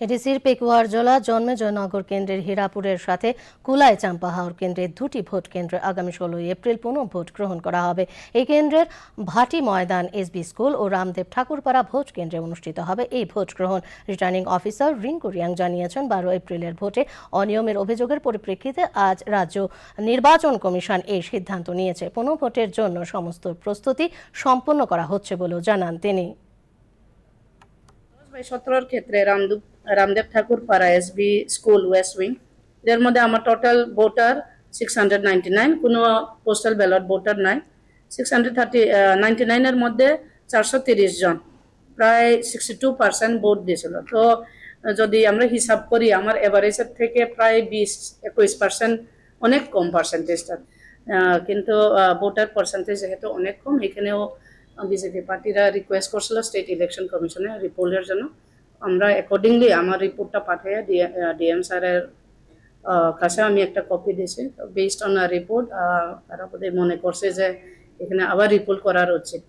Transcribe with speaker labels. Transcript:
Speaker 1: এডিসির পেকুয়ারজলা জন্মেজয়নগর কেন্দ্রের হীরাপুরের সাথে কুলাই চাম্পাহাওর কেন্দ্রের দুটি ভোট কেন্দ্রে আগামী 16 এপ্রিল পুনঃ ভোট গ্রহণ করা হবে। এই কেন্দ্রের ভাটি ময়দান এসবি স্কুল ও রামদেব ঠাকুরপাড়া ভোট কেন্দ্রে অনুষ্ঠিত হবে এই ভোট গ্রহণ। রিটার্নিং অফিসার রিঙ্কু রিয়াং জানিয়েছেন, 12 এপ্রিলের ভোটে অনিয়মের অভিযোগের পরিপ্রেক্ষিতে আজ রাজ্য নির্বাচন কমিশন এই সিদ্ধান্ত নিয়েছে। পুনঃ ভোটের জন্য সমস্ত প্রস্তুতি সম্পন্ন করা হচ্ছে বলেও জানান তিনি।
Speaker 2: 17 ক্ষেত্রে রামদেব ঠাকুর পাড়া এসবি স্কুল ওয়েস্ট উইং এর মধ্যে আমার টোটাল ভোটার 699, কোনো পোস্টাল ব্যালট ভোটার নাই। 699 এর মধ্যে 430 জন, প্রায় 62% ভোট দিয়েছিল। তো যদি আমরা হিসাব করি আমার এভারেজের থেকে প্রায় 20-21% অনেক কম পার্সেন্টেজটা, কিন্তু ভোটার পার্সেন্টেজ যেহেতু অনেক কম, এখানেও বিজেপি পার্টিরা রিকোয়েস্ট করছিল স্টেট ইলেকশন কমিশনে রিপোর্টের জন্য। আমরা অ্যাকর্ডিংলি আমার রিপোর্টটা পাঠিয়ে ডিএম স্যারের কাছে আমি একটা কপি দিয়েছি। বেসড অন রিপোর্ট তারা বোধহয় মনে করছে যে এখানে আবার রিপোর্ট করার উচিত।